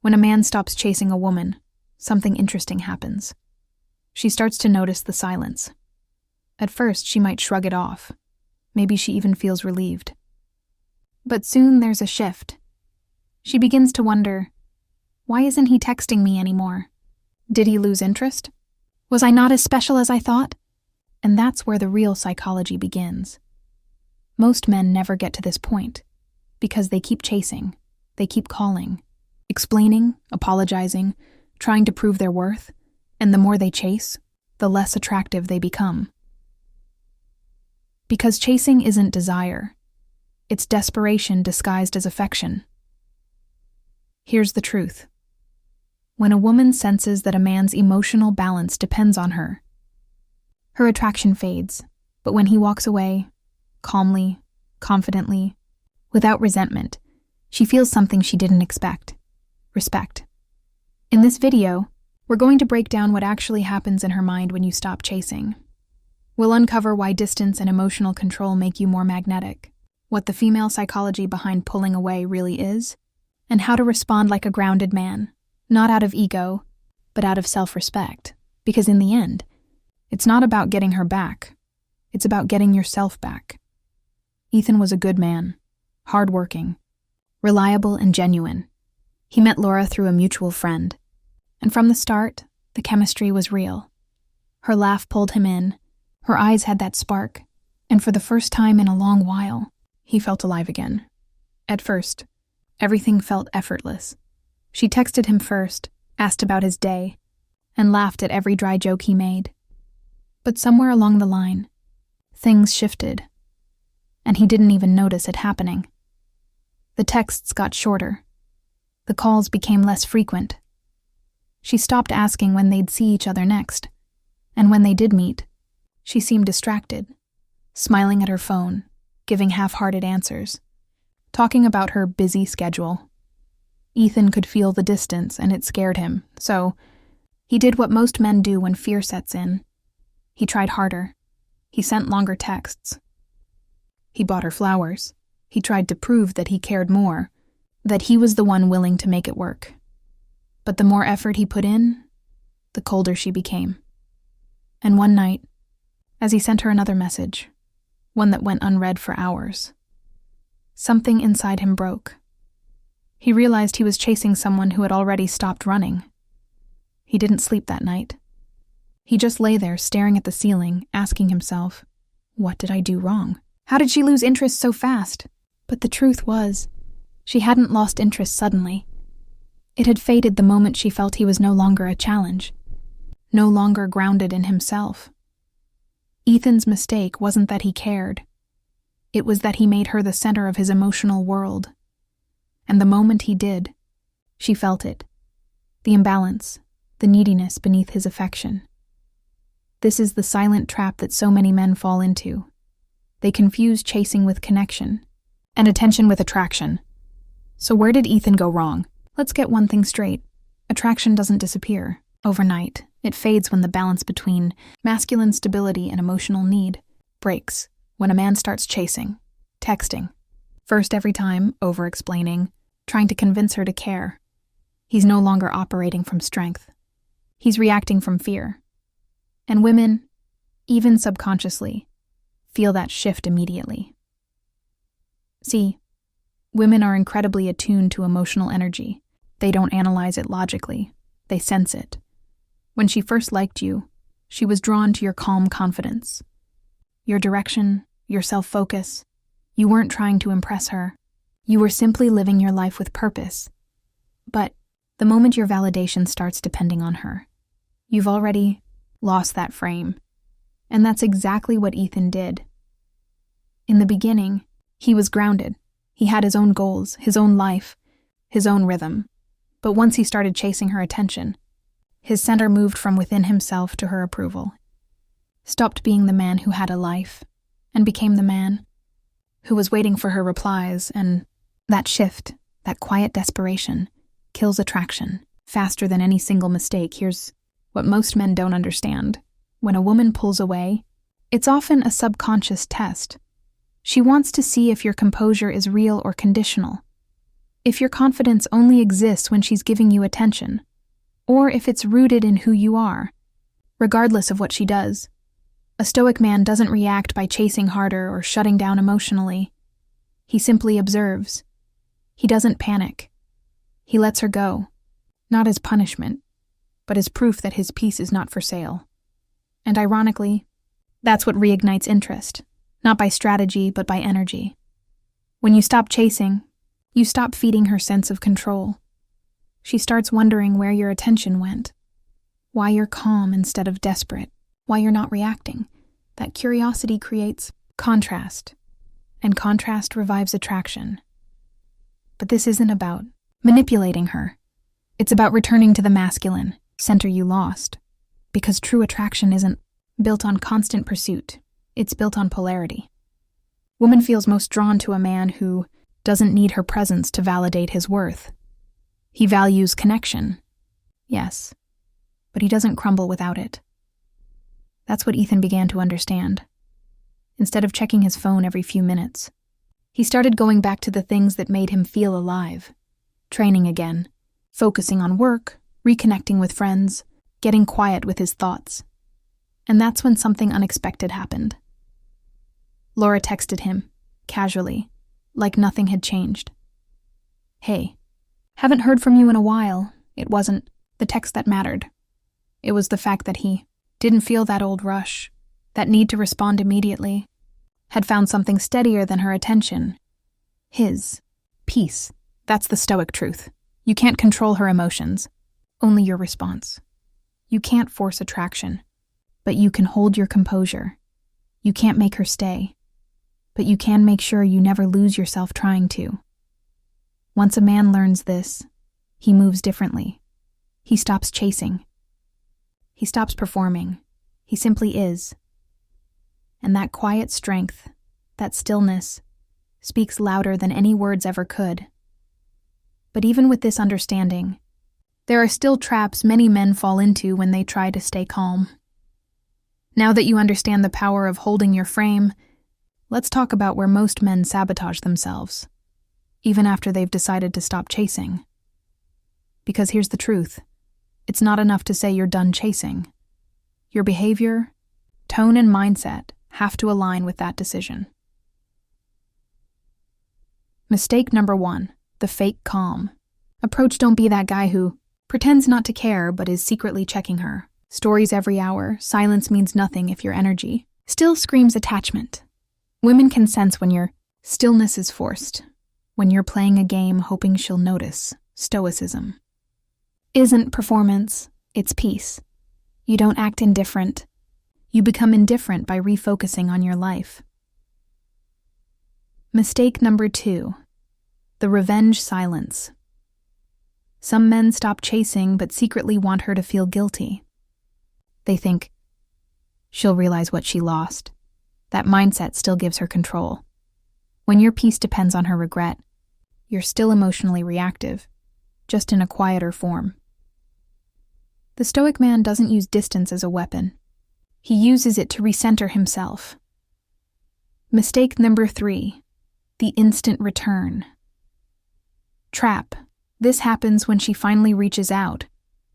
When a man stops chasing a woman, something interesting happens. She starts to notice the silence. At first, she might shrug it off. Maybe she even feels relieved. But soon there's a shift. She begins to wonder, why isn't he texting me anymore? Did he lose interest? Was I not as special as I thought? And that's where the real psychology begins. Most men never get to this point because they keep chasing, they keep calling, explaining, apologizing, trying to prove their worth, and the more they chase, the less attractive they become. Because chasing isn't desire, it's desperation disguised as affection. Here's the truth. When a woman senses that a man's emotional balance depends on her, her attraction fades, but when he walks away, calmly, confidently, without resentment, she feels something she didn't expect: respect. In this video, we're going to break down what actually happens in her mind when you stop chasing. We'll uncover why distance and emotional control make you more magnetic, what the female psychology behind pulling away really is, and how to respond like a grounded man, not out of ego, but out of self-respect. Because in the end, it's not about getting her back, it's about getting yourself back. Ethan was a good man, hardworking, reliable and genuine. He met Laura through a mutual friend, and from the start, the chemistry was real. Her laugh pulled him in, her eyes had that spark, and for the first time in a long while, he felt alive again. At first, everything felt effortless. She texted him first, asked about his day, and laughed at every dry joke he made. But somewhere along the line, things shifted, and he didn't even notice it happening. The texts got shorter. The calls became less frequent. She stopped asking when they'd see each other next, and when they did meet, she seemed distracted, smiling at her phone, giving half-hearted answers, talking about her busy schedule. Ethan could feel the distance, and it scared him, so he did what most men do when fear sets in. He tried harder. He sent longer texts. He bought her flowers. He tried to prove that he cared more, that he was the one willing to make it work. But the more effort he put in, the colder she became. And one night, as he sent her another message, one that went unread for hours, something inside him broke. He realized he was chasing someone who had already stopped running. He didn't sleep that night. He just lay there staring at the ceiling, asking himself, what did I do wrong? How did she lose interest so fast? But the truth was, she hadn't lost interest suddenly. It had faded the moment she felt he was no longer a challenge, no longer grounded in himself. Ethan's mistake wasn't that he cared. It was that he made her the center of his emotional world. And the moment he did, she felt it. The imbalance, the neediness beneath his affection. This is the silent trap that so many men fall into. They confuse chasing with connection, and attention with attraction. So where did Ethan go wrong? Let's get one thing straight. Attraction doesn't disappear overnight. It fades when the balance between masculine stability and emotional need breaks. When a man starts chasing, texting, first every time, over-explaining, trying to convince her to care, he's no longer operating from strength. He's reacting from fear. And women, even subconsciously, feel that shift immediately. See, women are incredibly attuned to emotional energy. They don't analyze it logically. They sense it. When she first liked you, she was drawn to your calm confidence, your direction, your self-focus. You weren't trying to impress her. You were simply living your life with purpose. But the moment your validation starts depending on her, you've already lost that frame. And that's exactly what Ethan did. In the beginning, he was grounded. He had his own goals, his own life, his own rhythm. But once he started chasing her attention, his center moved from within himself to her approval, stopped being the man who had a life, and became the man who was waiting for her replies. And that shift, that quiet desperation, kills attraction faster than any single mistake. Here's what most men don't understand. When a woman pulls away, it's often a subconscious test. She wants to see if your composure is real or conditional. if your confidence only exists when she's giving you attention, or if it's rooted in who you are, regardless of what she does. A stoic man doesn't react by chasing harder or shutting down emotionally. He simply observes. He doesn't panic. He lets her go, not as punishment, but as proof that his peace is not for sale. And ironically, that's what reignites interest, not by strategy, but by energy. When you stop chasing, you stop feeding her sense of control. She starts wondering where your attention went, why you're calm instead of desperate, why you're not reacting. That curiosity creates contrast, and contrast revives attraction. But this isn't about manipulating her. It's about returning to the masculine center you lost, because true attraction isn't built on constant pursuit. It's built on polarity. Woman feels most drawn to a man who doesn't need her presence to validate his worth. He values connection, yes, but he doesn't crumble without it. That's what Ethan began to understand. Instead of checking his phone every few minutes, he started going back to the things that made him feel alive. Training again, focusing on work, reconnecting with friends, getting quiet with his thoughts. And that's when something unexpected happened. Laura texted him, casually, like nothing had changed. "Hey, haven't heard from you in a while." It wasn't the text that mattered. It was the fact that he didn't feel that old rush, that need to respond immediately, had found something steadier than her attention. His peace. That's the Stoic truth. You can't control her emotions, only your response. You can't force attraction, but you can hold your composure. You can't make her stay, but you can make sure you never lose yourself trying to. Once a man learns this, he moves differently. He stops chasing. He stops performing. He simply is. And that quiet strength, that stillness, speaks louder than any words ever could. But even with this understanding, there are still traps many men fall into when they try to stay calm. Now that you understand the power of holding your frame, let's talk about where most men sabotage themselves, even after they've decided to stop chasing. Because here's the truth. It's not enough to say you're done chasing. Your behavior, tone, and mindset have to align with that decision. Mistake number 1, the fake calm. Approach: don't be that guy who pretends not to care but is secretly checking her. Stories every hour, silence means nothing if your energy still screams attachment. Women can sense when your stillness is forced, when you're playing a game hoping she'll notice. Stoicism isn't performance, it's peace. You don't act indifferent. You become indifferent by refocusing on your life. Mistake number 2, the revenge silence. Some men stop chasing but secretly want her to feel guilty. They think, she'll realize what she lost. That mindset still gives her control. When your peace depends on her regret, you're still emotionally reactive, just in a quieter form. The Stoic man doesn't use distance as a weapon. He uses it to recenter himself. Mistake number 3, the instant return. Trap. This happens when she finally reaches out,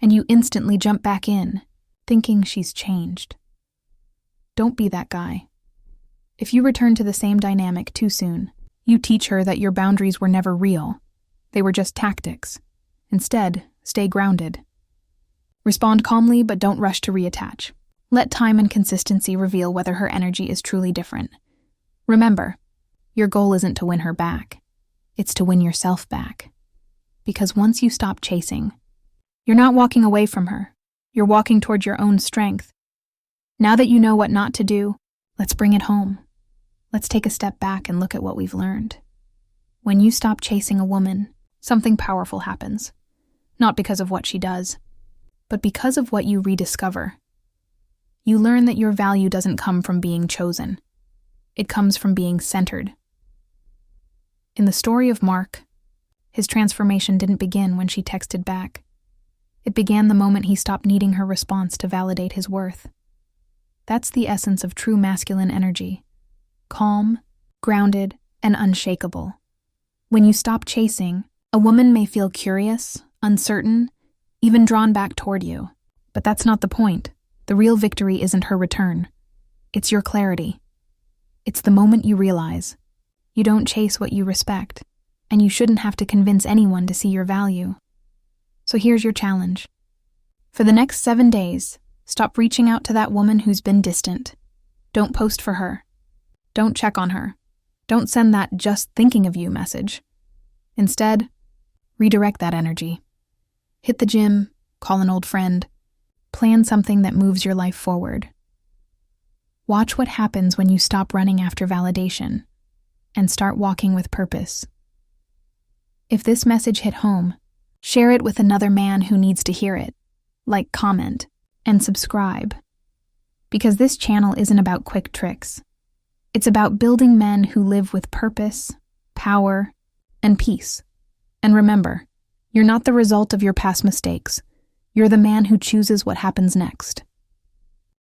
and you instantly jump back in, thinking she's changed. Don't be that guy. If you return to the same dynamic too soon, you teach her that your boundaries were never real. They were just tactics. Instead, stay grounded. Respond calmly, but don't rush to reattach. Let time and consistency reveal whether her energy is truly different. Remember, your goal isn't to win her back. It's to win yourself back. Because once you stop chasing, you're not walking away from her. You're walking toward your own strength. Now that you know what not to do, let's bring it home. Let's take a step back and look at what we've learned. When you stop chasing a woman, something powerful happens. Not because of what she does, but because of what you rediscover. You learn that your value doesn't come from being chosen. It comes from being centered. In the story of Mark, his transformation didn't begin when she texted back. It began the moment he stopped needing her response to validate his worth. That's the essence of true masculine energy. Calm, grounded, and unshakable. When you stop chasing, A woman may feel curious, uncertain, even drawn back toward you. But that's not the point. The real victory isn't her return. It's your clarity. It's the moment you realize you don't chase what you respect, and you shouldn't have to convince anyone to see your value. So here's your challenge. For the next 7 days, stop reaching out to that woman who's been distant. Don't post for her. Don't check on her. Don't send that "just thinking of you" message. Instead, redirect that energy. Hit the gym, call an old friend, plan something that moves your life forward. Watch what happens when you stop running after validation and start walking with purpose. If this message hit home, share it with another man who needs to hear it. Like, comment, and subscribe. Because this channel isn't about quick tricks. It's about building men who live with purpose, power, and peace. And remember, you're not the result of your past mistakes. You're the man who chooses what happens next.